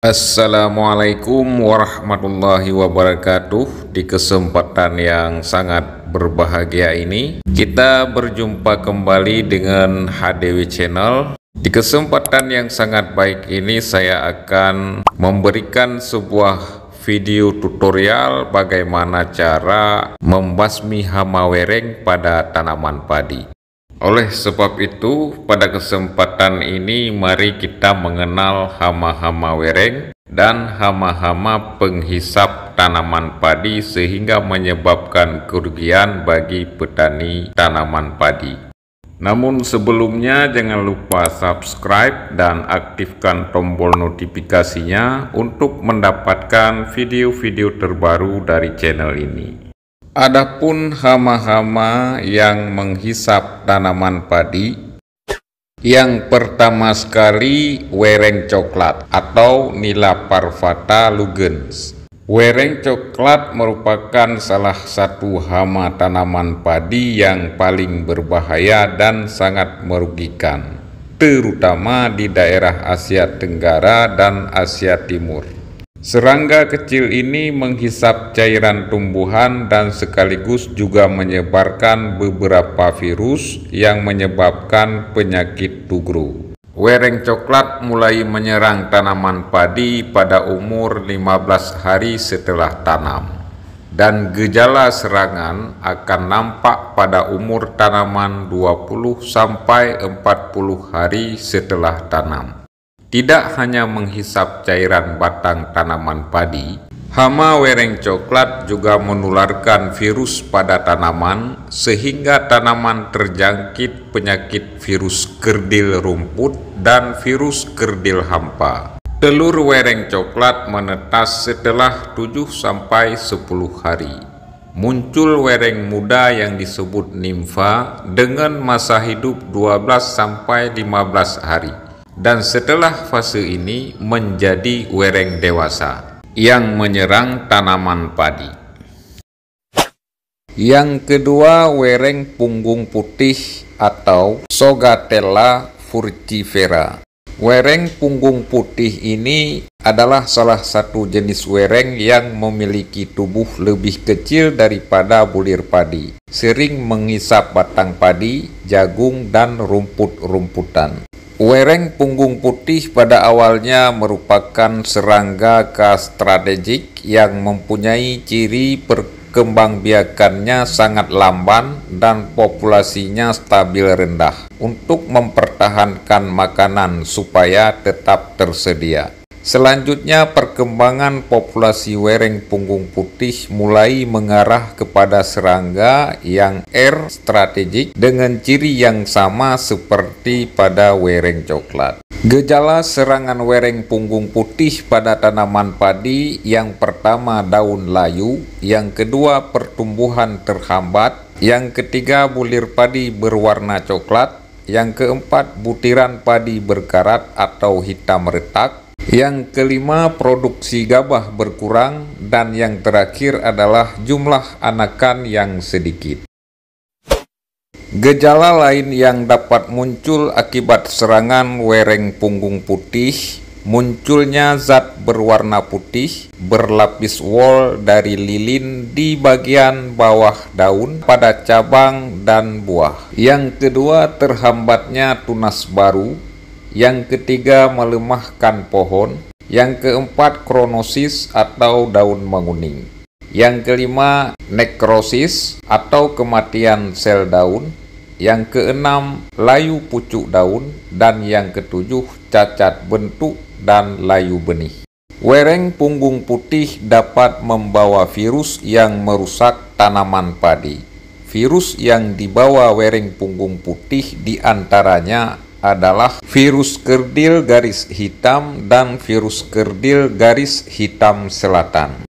Assalamualaikum warahmatullahi wabarakatuh. Di kesempatan yang sangat berbahagia ini, kita berjumpa kembali dengan HDW Channel. Di kesempatan yang sangat baik ini, saya akan memberikan sebuah video tutorial bagaimana cara membasmi hama wereng pada tanaman padi. Oleh sebab itu, pada kesempatan ini mari kita mengenal hama-hama wereng dan hama-hama penghisap tanaman padi sehingga menyebabkan kerugian bagi petani tanaman padi. Namun sebelumnya jangan lupa subscribe dan aktifkan tombol notifikasinya untuk mendapatkan video-video terbaru dari channel ini. Adapun hama-hama yang menghisap tanaman padi, yang pertama sekali wereng coklat atau Nila parvata lugens. Wereng coklat merupakan salah satu hama tanaman padi yang paling berbahaya dan sangat merugikan, terutama di daerah Asia Tenggara dan Asia Timur. Serangga kecil ini menghisap cairan tumbuhan dan sekaligus juga menyebarkan beberapa virus yang menyebabkan penyakit tugro. Wereng coklat mulai menyerang tanaman padi pada umur 15 hari setelah tanam, dan gejala serangan akan nampak pada umur tanaman 20–40 hari setelah tanam. Tidak hanya menghisap cairan batang tanaman padi, hama wereng coklat juga menularkan virus pada tanaman sehingga tanaman terjangkit penyakit virus kerdil rumput dan virus kerdil hampa. Telur wereng coklat menetas setelah 7–10 hari. Muncul wereng muda yang disebut nimfa dengan masa hidup 12–15 hari. Dan setelah fase ini menjadi wereng dewasa yang menyerang tanaman padi. Yang kedua, wereng punggung putih atau Sogatella furcifera. Wereng punggung putih ini adalah salah satu jenis wereng yang memiliki tubuh lebih kecil daripada bulir padi, sering menghisap batang padi, jagung, dan rumput-rumputan. Wereng punggung putih pada awalnya merupakan serangga strategik yang mempunyai ciri perkembangbiakannya sangat lamban dan populasinya stabil rendah untuk mempertahankan makanan supaya tetap tersedia. Selanjutnya, perkembangan populasi wereng punggung putih mulai mengarah kepada serangga yang strategik dengan ciri yang sama seperti pada wereng coklat. Gejala serangan wereng punggung putih pada tanaman padi: yang pertama daun layu, yang kedua pertumbuhan terhambat, yang ketiga bulir padi berwarna coklat, yang keempat butiran padi berkarat atau hitam retak, yang kelima produksi gabah berkurang, dan yang terakhir adalah jumlah anakan yang sedikit. Gejala lain yang dapat muncul akibat serangan wereng punggung putih: munculnya zat berwarna putih berlapis wol dari lilin di bagian bawah daun, pada cabang dan buah. Yang kedua, terhambatnya tunas baru. Yang ketiga, melemahkan pohon. Yang keempat, kronosis atau daun menguning. Yang kelima, nekrosis atau kematian sel daun. Yang keenam, layu pucuk daun. Dan yang ketujuh, cacat bentuk dan layu benih. Wereng punggung putih dapat membawa virus yang merusak tanaman padi. Virus yang dibawa wereng punggung putih diantaranya adalah virus kerdil garis hitam dan virus kerdil garis hitam selatan.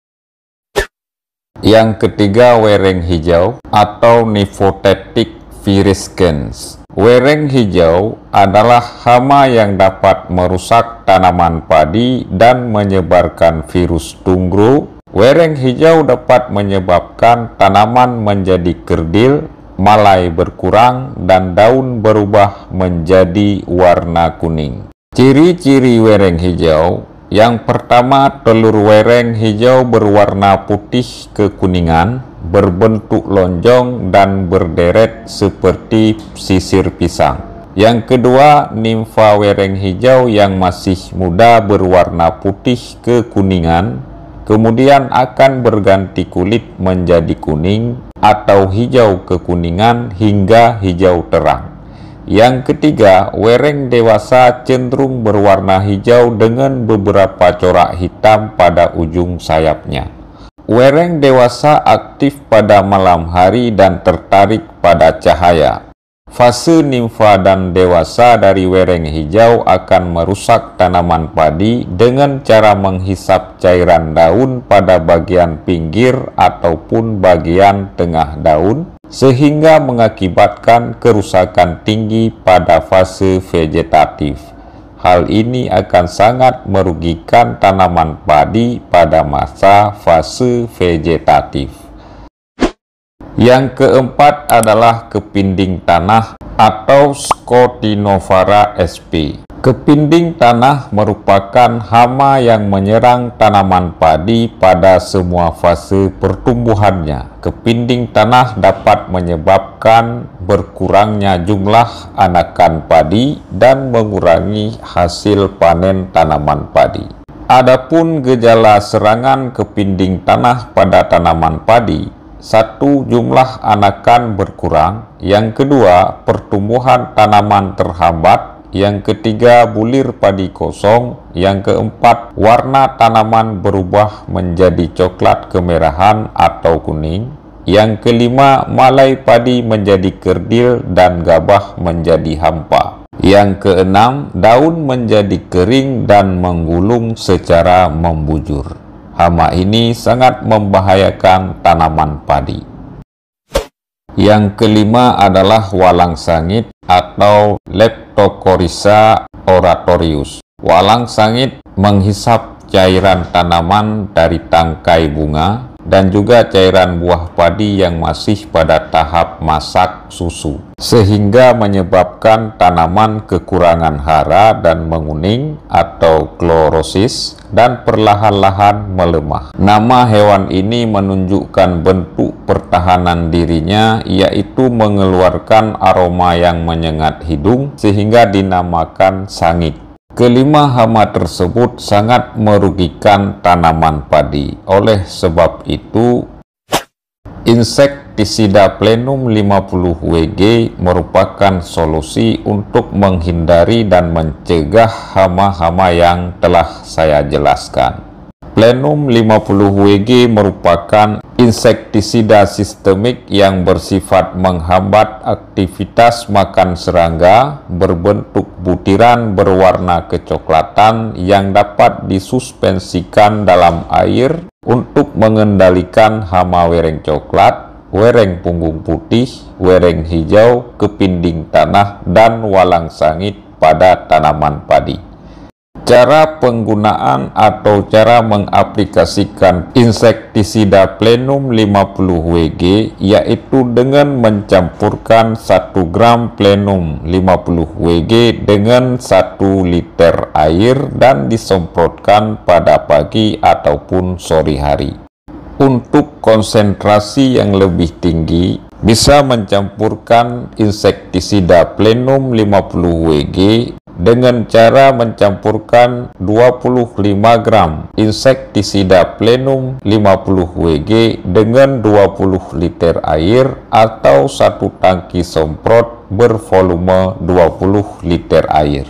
Yang ketiga, wereng hijau atau Nymphothetic virescens. Wereng hijau adalah hama yang dapat merusak tanaman padi dan menyebarkan virus tungro. Wereng hijau dapat menyebabkan tanaman menjadi kerdil, malai berkurang, dan daun berubah menjadi warna kuning. Ciri-ciri wereng hijau: Yang pertama, telur wereng hijau berwarna putih kekuningan, berbentuk lonjong dan berderet seperti sisir pisang. Yang kedua, nimfa wereng hijau yang masih muda berwarna putih kekuningan, kemudian akan berganti kulit menjadi kuning atau hijau kekuningan hingga hijau terang. Yang ketiga, wereng dewasa cenderung berwarna hijau dengan beberapa corak hitam pada ujung sayapnya. Wereng dewasa aktif pada malam hari dan tertarik pada cahaya. Fase nimfa dan dewasa dari wereng hijau akan merusak tanaman padi dengan cara menghisap cairan daun pada bagian pinggir ataupun bagian tengah daun, sehingga mengakibatkan kerusakan tinggi pada fase vegetatif. Hal ini akan sangat merugikan tanaman padi pada masa fase vegetatif. Yang keempat adalah kepinding tanah atau Scotinovara sp. Kepinding tanah merupakan hama yang menyerang tanaman padi pada semua fase pertumbuhannya. Kepinding tanah dapat menyebabkan berkurangnya jumlah anakan padi dan mengurangi hasil panen tanaman padi. Adapun gejala serangan kepinding tanah pada tanaman padi: 1. Jumlah anakan berkurang. Yang kedua, pertumbuhan tanaman terhambat. Yang ketiga, bulir padi kosong. Yang keempat, warna tanaman berubah menjadi coklat kemerahan atau kuning. Yang kelima, malai padi menjadi kerdil dan gabah menjadi hampa. Yang keenam, daun menjadi kering dan menggulung secara membujur. Hama ini sangat membahayakan tanaman padi. Yang kelima adalah walang sangit atau Leptocoryza oratorius. Walang sangit menghisap cairan tanaman dari tangkai bunga dan juga cairan buah padi yang masih pada tahap masak susu, sehingga menyebabkan tanaman kekurangan hara dan menguning atau klorosis dan perlahan-lahan melemah. Nama hewan ini menunjukkan bentuk pertahanan dirinya, yaitu mengeluarkan aroma yang menyengat hidung sehingga dinamakan sangit. Kelima hama tersebut sangat merugikan tanaman padi. Oleh sebab itu, insektisida Plenum 50 WG merupakan solusi untuk menghindari dan mencegah hama-hama yang telah saya jelaskan. Plenum 50 WG merupakan insektisida sistemik yang bersifat menghambat aktivitas makan serangga, berbentuk butiran berwarna kecoklatan yang dapat disuspensikan dalam air untuk mengendalikan hama wereng coklat, wereng punggung putih, wereng hijau, kepinding tanah, dan walang sangit pada tanaman padi. Cara penggunaan atau cara mengaplikasikan insektisida Plenum 50 WG yaitu dengan mencampurkan 1 gram Plenum 50 WG dengan 1 liter air dan disemprotkan pada pagi ataupun sore hari. Untuk konsentrasi yang lebih tinggi, bisa mencampurkan insektisida Plenum 50 WG dengan cara mencampurkan 25 gram insektisida Plenum 50 WG dengan 20 liter air atau 1 tangki semprot bervolume 20 liter air.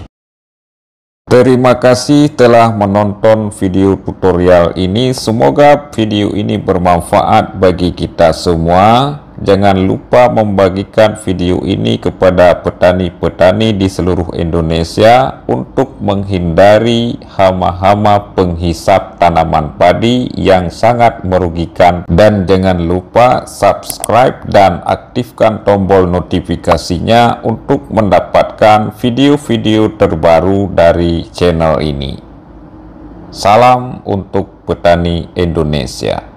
Terima kasih telah menonton video tutorial ini. Semoga video ini bermanfaat bagi kita semua. Jangan lupa membagikan video ini kepada petani-petani di seluruh Indonesia untuk menghindari hama-hama penghisap tanaman padi yang sangat merugikan. Dan jangan lupa subscribe dan aktifkan tombol notifikasinya untuk mendapatkan video-video terbaru dari channel ini. Salam untuk petani Indonesia.